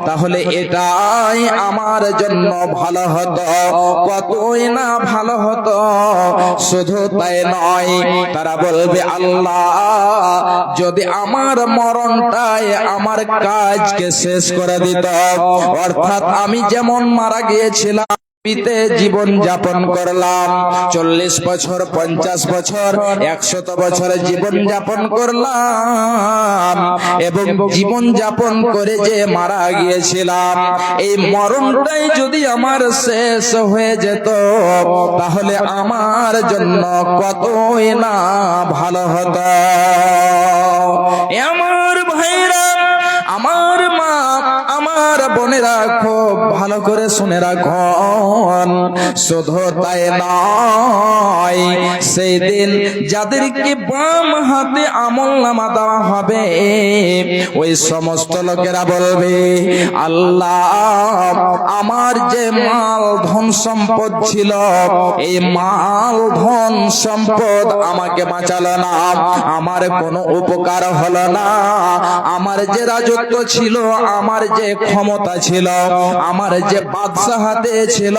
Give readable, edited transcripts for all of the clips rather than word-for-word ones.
তাহলে এটাই আমার জন্য ভালো হতো, কতই না ভালো হতো। শুধু তাই নয়, তারা বলবে আল্লাহ যদি আমার মরণটাই আমার কাজকে শেষ করে দিত, অর্থাৎ আমি যেমন মারা গিয়েছিলাম, জীবন যাপন করলাম 40 বছর 50 বছর 100 বছর জীবন যাপন করলাম, এবং জীবন যাপন করে যে মারা গিয়েছিলাম, এই মরণটাই যদি আমার শেষ হয়ে যেত, তাহলে আমার জন্য কতই না ভালো হতো। আমার ভাইরা, আমার মা, আমার বোনেরা, খুব ভালো করে শুনে রাখুন। শুধু তাই নয়, সেই দিন যাদেরকে বাম হাতে আমলনামা দেওয়া হবে, ওই সমস্ত লোকেরা বলবে আল্লাহ আমার যে মাল ধন সম্পদ ছিল, এই মাল ধন সম্পদ আমাকে বাঁচালো না, আমার কোনো উপকার হলো না, আমার যে রাজত্ব ছিল, আমার যে ক্ষমতা ছিল, আমার যে বাদশাহতে ছিল,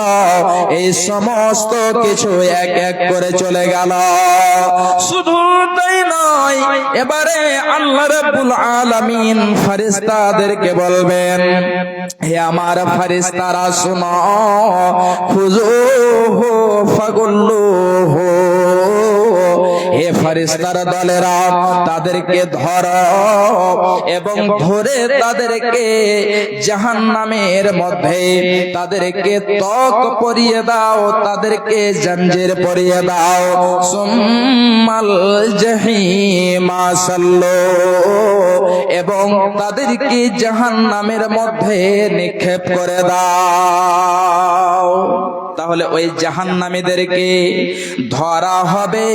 এই সমস্ত কিছু এক এক করে চলে গেল। শুধু তাই নয়, এবারে আল্লাহ রাব্বুল আলামিন ফেরেশতাদেরকে বলবেন, হে আমার ফেরেশতারা শুনো, খুযুহু ফাগুল্লুহু, হে ফেরেশতার দলেরা তাদেরকে ধরো এবং ধরে তাদেরকে জাহান্নামের মধ্যে তাদেরকে তক পরিয়ে দাও, তাদেরকে জঞ্জির পরিয়ে দাও। সুম্মাল জাহিমা সাল্লু, এবং তাদেরকে জাহান্নামের মধ্যে নিক্ষেপ করে দাও। তাহলে ওই জাহান্নামীদেরকে ধরা হবে,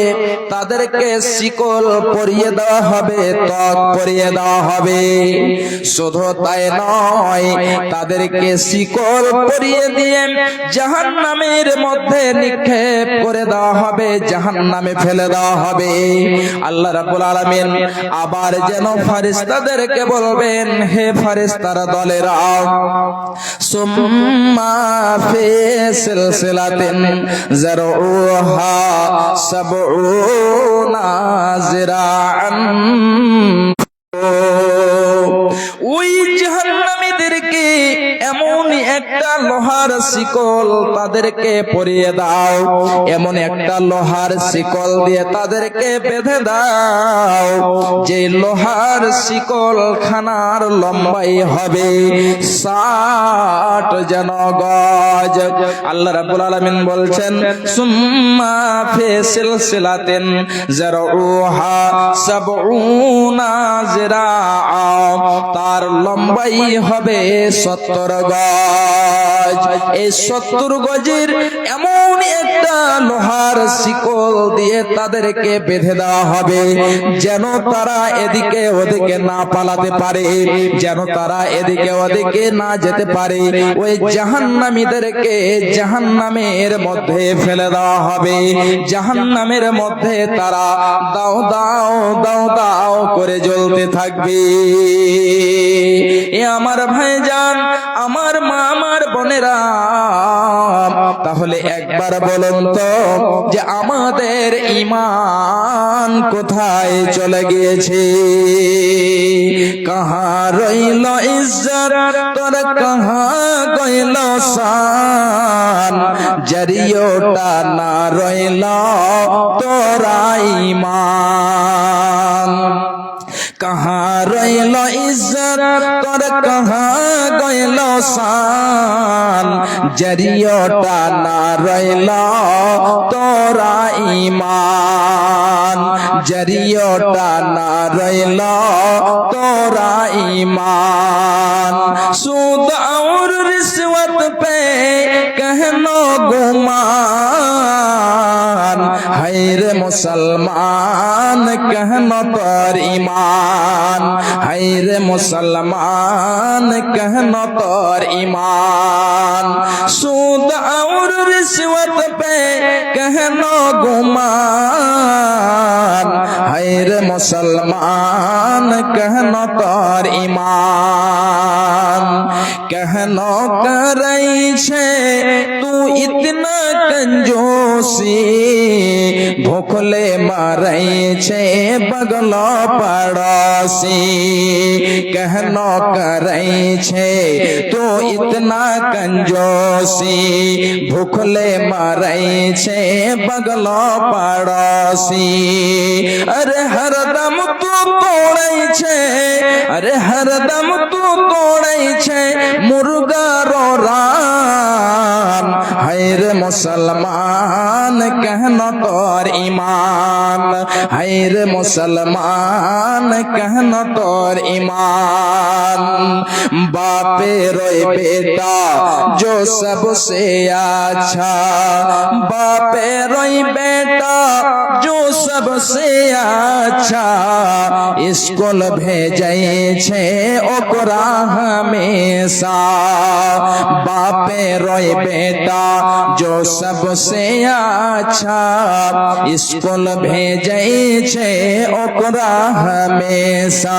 তাদেরকে শিকল পরিয়ে দেওয়া হবে, ত্বক পরিয়ে দেওয়া হবে। শুধু তাই নয়, তাদেরকে শিকল পরিয়ে দিয়ে জাহান্নামের মধ্যে নিক্ষেপ করে দেওয়া হবে, জাহান্নামে ফেলে দেওয়া হবে। আল্লাহ রাব্বুল আলামিন আবার যেন ফেরেশতাদেরকে বলবেন, হে ফেরেশতার দলেরা, সুম্মা ফি সিলসিলাতিন যারউহা সাবউনা যিরাআন, ওই জাহান্নামীদেরকে এমন একটা লোহার শিকল তাদেরকে পরিয়ে দাও, এমন একটা লোহার শিকল দিয়ে তাদেরকে বেঁধে দাও, যে লোহার শিকল খানার লম্বাই হবে 60 যেন গজ। আল্লাহ রাব্বুল আলামিন বলছেন, সুম্মা ফি সিলসিলাতিন যারউহা সাবউনা যিরাআ, তার লম্বাই হবে 70 গজ। এই 70 গজের এমন একটা লোহার শিকল দিয়ে তাদেরকে বেঁধে দেওয়া হবে, যেন তারা এদিকে ওদিকে না পালাতে পারে, যেন তারা এদিকে ওদিকে না যেতে পারে। ওই জাহান্নামীদেরকে জাহান্নামের মধ্যে ফেলে দেওয়া হবে, জাহান্নামের মধ্যে তারা দাও দাও দাও দাও করে জ্বলতে থাকবে। এ আমার ভাইজান, আমার মা, আমার বোনেরা, তাহলে একবার বলুন তো যে আমাদের ঈমান কোথায় চলে গিয়েছে? কাহা রইল ইজ্জত তোর, কাহা গইল শান, জরিয়টা না রইল তোরা ঈমান। কাহা রইল ইজ্জত তোর, কাহা গইল শান, জরিয়টা না রইল তোরা ঈমান, জরিয়টা না রইল তোরা ঈমান। সুদ और रिश्वत पे कहनो गुमान, हैरे मुसलमान कहनो तोर ईमान, हैरे मुसलमान कहनो तोर ईमान। सूद और रिश्वत पे कहनो गुमान, हैरे मुसलमान कहनो तोर ईमान। कहन करई छे तू इतना कंजूसी भूखले मरई छे बगल पड़ोसी कहन करई छे तू इतना कंजूसी भूखले मरई छे बगल पड़ोसी अरे हरदम तू तोड़ै छे अरे हरदम तू तोड़ै छे मुर्गा रो रान हैर मुसलमान कहना तोर ईमान हैर मुसलमान कहना तोर ईमान बापे रोए बेटा जो सबसे अच्छा बापे रोए बेटा जो सबसे अच्छा स्कूल भेजै छे ओकरा हमेशा बापे रोए बेटा जो सबसे अच्छा स्कूल भेजै छे ओकरा हमेशा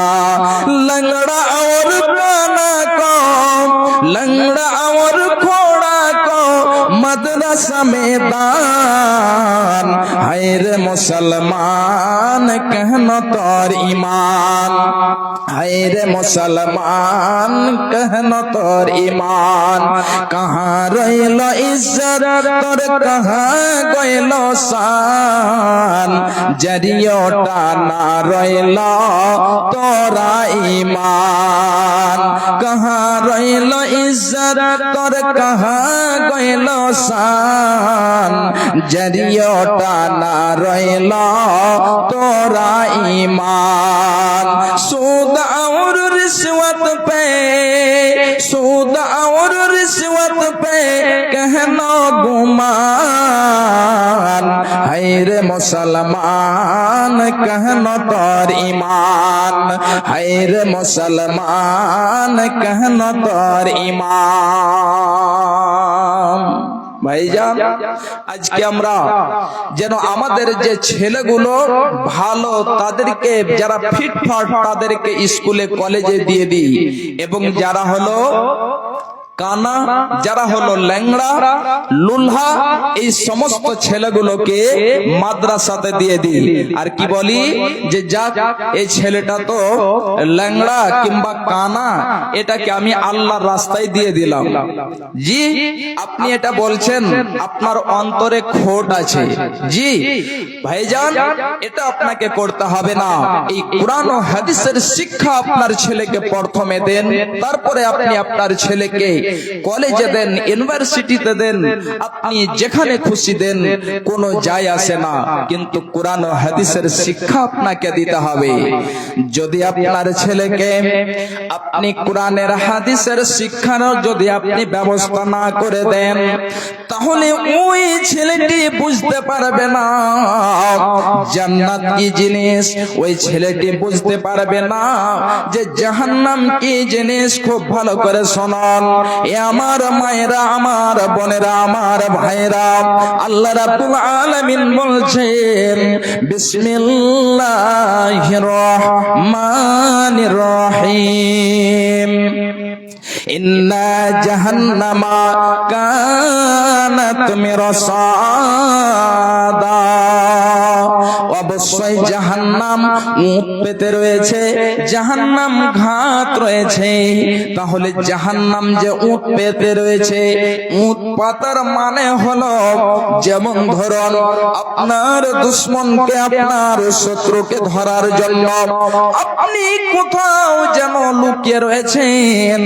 लंगड़ा और काना को लंगड़ा और खोड़ा को मदरसा में दान हैर मुसलमान कहना तोर ईमान हैर मुसलमान कहना तोर ईमान कहाँ रहिलो इज्जत तोर कहाँ गइलो शान जरियोटा ना रहिलो तोरा ईमान कहाँ रहिलो इज्जत तोर कहाँ गइलो शान जरियोटा ना रहिलो तोरा ईमान सूद और रिश्वत पे सूद और रिश्वत पे कहना गुमान हैर मुसलमान कहना तोर ईमान हैर मुसलमान कहना तोर ईमान ভাইজান আজকে আমরা যেন আমাদের যে ছেলেগুলো ভালো তাদেরকে যারা ফিটফাট তাদেরকে স্কুলে কলেজে দিয়ে দিই এবং যারা হলো কানা যারা হলো ল্যাংড়া লুলহা এই সমস্ত ছেলেগুলোকে মাদ্রাসাতে দিয়ে দিই আর কি বলি যে যাক এই ছেলেটা তো ল্যাংড়া কিংবা কানা এটাকে আমি আল্লাহর রাস্তায় দিয়ে দিলাম জি আপনি এটা বলছেন আপনার অন্তরে খোট আছে জি ভাইজান এটা আপনাকে করতে হবে না এই কোরআন ও হাদিসের শিক্ষা আপনার ছেলেকে প্রথমে দেন তারপরে আপনি আপনার ছেলেকে কলেজে দেন ইউনিভার্সিটিতে দেন আপনি যেখানে খুশি দেন কোনো যায় আসে না কিন্তু কোরআন ও হাদিসের শিক্ষা আপনাকে দিতে হবে যদি আপনার ছেলেকে আপনি কোরআনের হাদিসের শিক্ষার যদি আপনি ব্যবস্থা না করে দেন তাহলে ওই ছেলেটি বুঝতে পারবে না জান্নাত কি জিনিস ওই ছেলেটি বুঝতে পারবে না যে জাহান্নাম কি জিনিস খুব ভালো করে শুনুন এ আমার মায়েরা আমার বোনেরা আমার ভাইরা আল্লাহ রাব্বুল আলামিন বলছেন বিসমিল্লাহির রহমানির রহিম ইন্না জাহান্নামা কানাত মিরসাদা অবশ্যই জাহান্নাম উট পেতে রয়েছে জাহান্নাম ঘাত রয়েছে তাহলে জাহান্নাম যে উট পেতে রয়েছে উট পাতার মানে হলো যেমন ধরুন আপনার দুশমনকে আপনার শত্রুকে ধরার জন্য আপনি কোথাও যেন লুকিয়ে রয়েছেন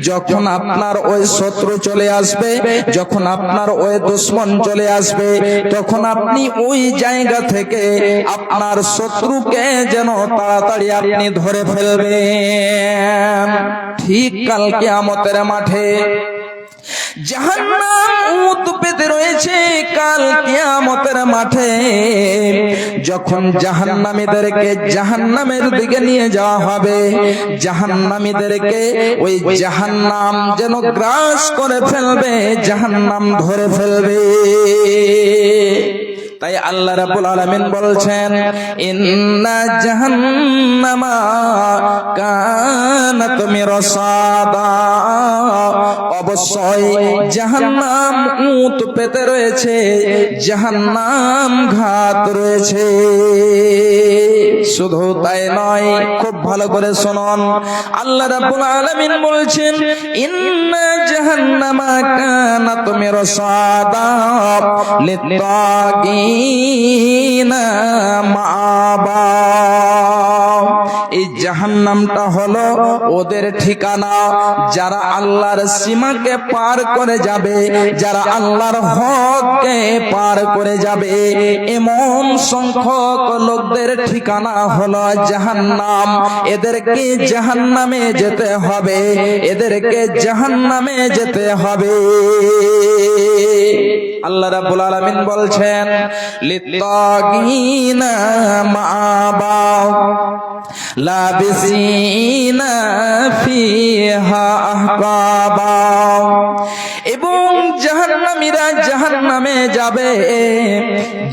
যখন আপনার ওই শত্রু চলে আসবে যখন আপনার ওই দুশমন চলে আসবে তখন আপনি ওই জায়গা থেকে আপনার শত্রুকে যেন তাড়াতাড়ি আপনি ধরে ফেলবেন ঠিক কাল কিয়ামতের মাঠে জাহান্নাম উত পেতে রয়েছে কাল কিয়ামতের মাঠে যখন জাহান্নামীদেরকে জাহান্নামের দিকে নিয়ে যাওয়া হবে জাহান্নামীদেরকে ওই জাহান্নাম যেন গ্রাস করে ফেলবে জাহান্নাম ধরে ফেলবে তাই আল্লাহ রাব্বুল আলামিন বলছেন ইন্না জাহান্নামা কানাত মিরসাদা অবশ্যই জাহান্নাম উত পেতে রয়েছে, জাহান্নাম ঘাত রয়েছে। শুধু তাই নয়, খুব ভালো করে শুনুন, আল্লাহ রাব্বুল আলামিন বলছেন ইন্না জাহান্নামা কানাত মিরসাদা লিত্তাগিনা মাআবা। এই জাহান্নামটা হলো ওদের ঠিকানা, যারা আল্লাহর সীমাকে পার করে যাবে, যারা আল্লাহর হককে পার করে যাবে, এমন সংখ্যক লোকদের ঠিকানা হলো জাহান্নাম। এদেরকে জাহান্নামে যেতে হবে, এদেরকে জাহান্নামে যেতে হবে। আল্লাহ রাব্বুল আলামিন বলছেন লিত্তাগিনা মাআবা লাবিসিনা ফিহা আহকাবা। এবং জাহান্নামীরা জাহান্নামে যাবে,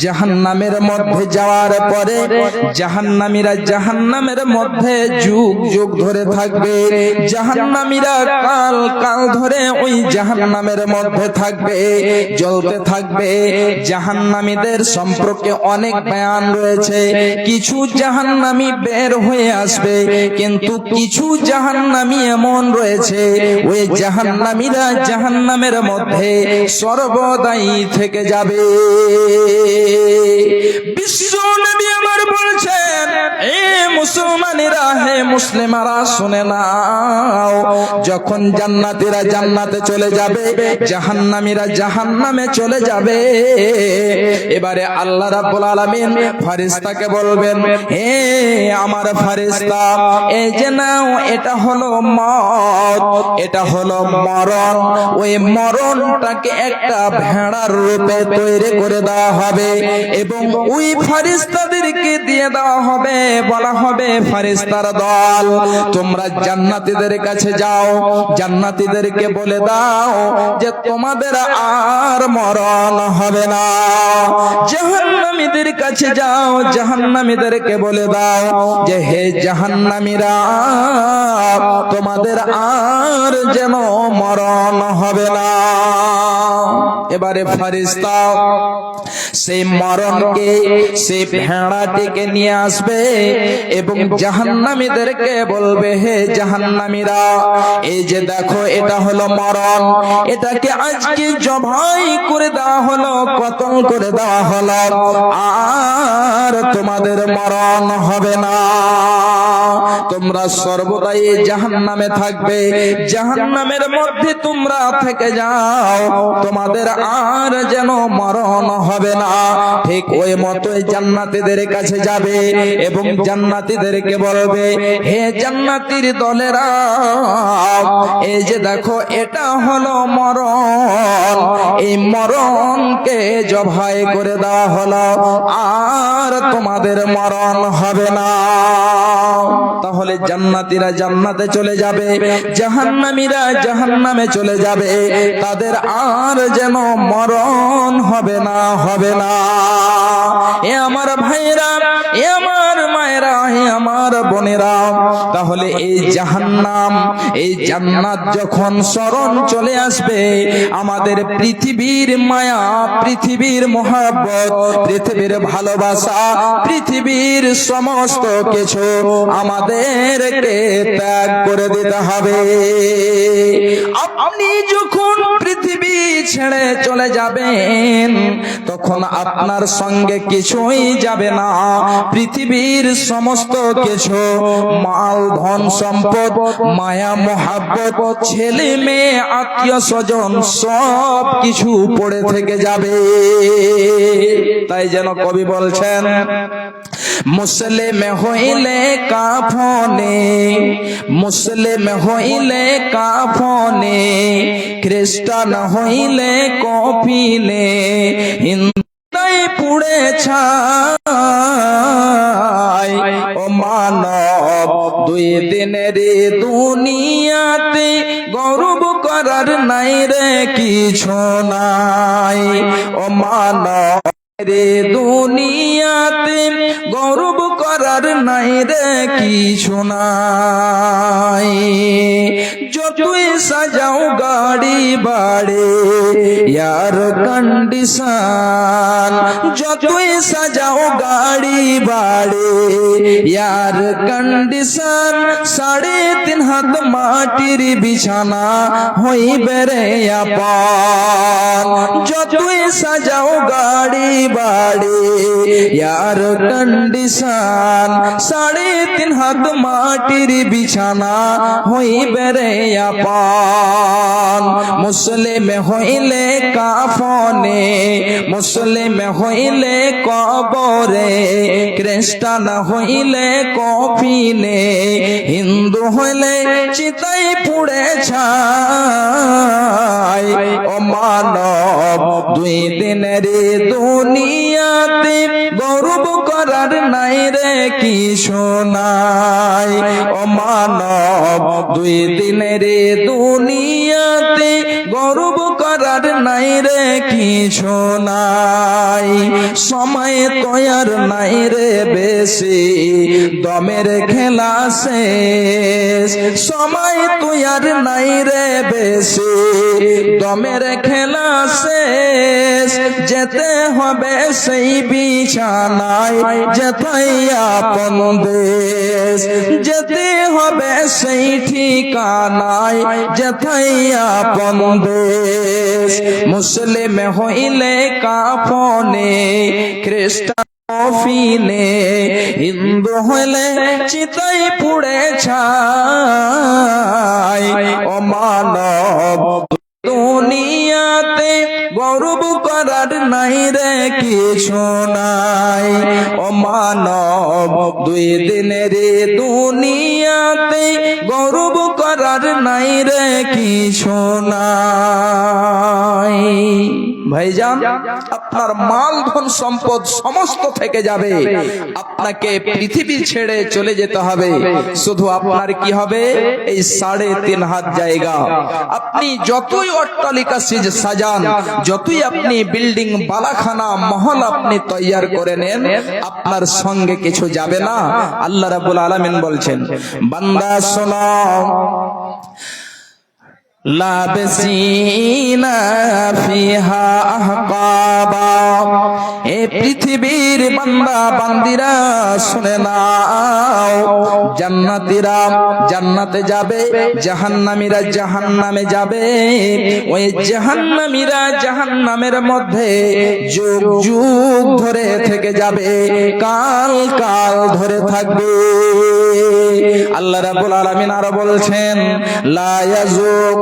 জাহান্নামের মধ্যে যাওয়ার পরে জাহান্নামীরা জাহান্নামের মধ্যে যুগ যুগ ধরে থাকবে, জাহান্নামীরা কাল কাল ধরে ওই জাহান্নামের মধ্যে থাকবে, জ্বলতে থাকবে। জাহান্নামীদের সম্পর্কে অনেক বয়ান রয়েছে। কিছু জাহান্নামী বের হয়ে আসবে, কিন্তু কিছু জাহান্নামী এমন রয়েছে ওই জাহান্নামীরা জাহান্নামের মধ্যে সর্বদাই থেকে যাবে। বিশ্ব নবী আমার বলছেন, এ মুসলমানেরা, হে মুসলিমারা, শুনে নাও, যখন জান্নাতীরা জান্নাতে চলে যাবে, জাহান্নামীরা জাহান্নামে চলে যাবে, এবারে আল্লাহ রাব্বুল আলামিন ফেরেশতাকে বলবেন, হে আমার ফেরেশতা, এই যে নাও, এটা হলো মওত, এটা হলো মরণ। ওই মরণটাকে একটা ভেড়ার রূপে তৈরি করে দেওয়া হবে এবং ওই ফেরেশতাদেরকে দিয়ে দেওয়া হবে। বলা হবে, ফেরেশতার দল, তোমরা জান্নাতীদের কাছে যাও, জান্নাতীদেরকে বলে দাও যে তোমাদের আর মরণ হবে না। জাহান্নামীদের কাছে যাও, জাহান্নামীদেরকে বলে দাও যে হে জাহান্নামীরা, তোমাদের আর যেন মরণ হবে না। এবারে ফেরেশতা সেই মরণকে, সেই ভেড়াটিকে নিয়ে আসবে এবং জাহান্নামীদেরকে বলবে, হে জাহান্নামীরা, এই যে দেখো, এটা হলো মরণ, এটাকে আজকে জবাই করে দেওয়া হলো, কতল করে দেওয়া হলো, আর তোমাদের মরণ হবে না। তোমরা সর্বদাই জাহান্নামে থাকবে, জাহান্নামের মধ্যে তোমরা থেকে যাও, তোমাদের আর যেন মরণ হবে না। ঠিক ওই মতোই জান্নাতীদের কাছে যাবে এবং জান্নাতীদেরকে বলবে, হে জান্নাতীর দলেরা, এই যে দেখো, এটা হলো মরণ, এই মরণকে জবাই করে দেওয়া হলো, আর তোমাদের মরণ হবে না। তাহলে জান্নাতীরা জান্নাতে চলে যাবে, জাহান্নামীরা জাহান্নামে চলে যাবে, তাদের আর যেন মরণ হবে না, হবে না। এ আমার ভাইরা, এ আমার মায়েরা, হে আমার বোনেরা, তাহলে এই জাহান্নাম, এই জান্নাত যখন স্মরণ চলে আসবে, আমাদের পৃথিবীর মায়া, পৃথিবীর মহব্বত, পৃথিবীর ভালোবাসা, পৃথিবীর সমস্ত কিছু আমাদেরকে ত্যাগ করে দিতে হবে। আপনি যখন পৃথিবী ছেড়ে চলে যাবেন, তখন আপনার সঙ্গে কিছুই যাবে না। পৃথিবীর সমস্ত কিছু, মাল, ধন, সম্পদ, মায়া, মহাব্বত, ছেলে মেয়ে, আত্মীয় স্বজন, সব কিছু পড়ে থেকে যাবে। তাই যেন কবি বলছেন, মুসলিম হইলে কাফনে, মুসলিম হইলে কাফনে, খ্রিস্টান হইলে কফিনে, হিন্দাই পুড়ে ছাই। ও মানব, দুই দিনের দুনিয়াতে গর্ব করার নাই রে কিছু নাই। ও মানব রে, দুনিয়াতে গর্ব করার নাই রে কিছু নাই। যতই সাজাও গাড়ি বাড়ি এয়ার কন্ডিশন, যতই সাজাও গাড়ি বাড়ি এয়ার কন্ডিশন, 3.5 হাত মাটির বিছানা হইবে রে আপন। যতই সাজাও গাড়ি বাড়ি এয়ার কন্ডিশন, 3.5 হাত মাটির বিছানা হইবে রে আপন। মুসলিম হইলে কাফনে, মুসলিম হইলে কবরে, খ্রিস্টান হইলে কফিনে, হিন্দু হইলে চিতাই পুড়ে ছাই। ও মানব 2 দিনের দুনিয়াতে গৌরব করার নাই রে কিছু নাই। ও মানব 2 দিনের দুনিয়াতে গৌরব করার নাই রে কিছু নাই। সময় তৈয়ার নাই রে বেশি, দমের খেলা শেষ। সময় তৈয়ার নাই রে বেশি, দমের খেলা শেষ। যেতে হবে সেই বিছানায় যেথায় আপন দেশ, যেতে হবে সেই ঠিকানায় যেথায় আপন দেশ। মুসলিম হইলে কাফনে, খ্রিস্টান কফিনে, হিন্দু হইলে চিতাই পুড়ে ছাই। ও মানব দুনিয়াতে গৌরব করার নাই রে কিছু নাই। ও মানব 2 দিনের দুনিয়াতে গৌরব করার নাই রে কিছু নাই। ভাইজান, আপনার মাল ধন সম্পদ সমস্ত থেকে যাবে, আপনাকে পৃথিবী ছেড়ে চলে যেতে হবে। শুধু আপনার কি হবে? এই 3.5 হাত জায়গা। আপনি যতই অট্টালিকা সাজান, যতই আপনি বিল্ডিং বালাখানা মহল আপনি তৈয়ার করে নেন, আপনার সঙ্গে কিছু যাবে না। আল্লাহ রাব্বুল আলামিন বলছেন, বান্দা শোনো, লাবসিনা ফিহা আহকাবা। এ পৃথিবীর বান্দা বান্দিরা শুনে নাও, জান্নাতীরা জান্নাতে যাবে, জাহান্নামীরা জাহান্নামে যাবে। ওই জাহান্নামীরা জাহান্নামের মধ্যে যুগ যুগ ধরে থেকে যাবে, কাল কাল ধরে থাকবে। আল্লাহ রাব্বুল আলামিন আরো বলছেন, লা ইয়াযুক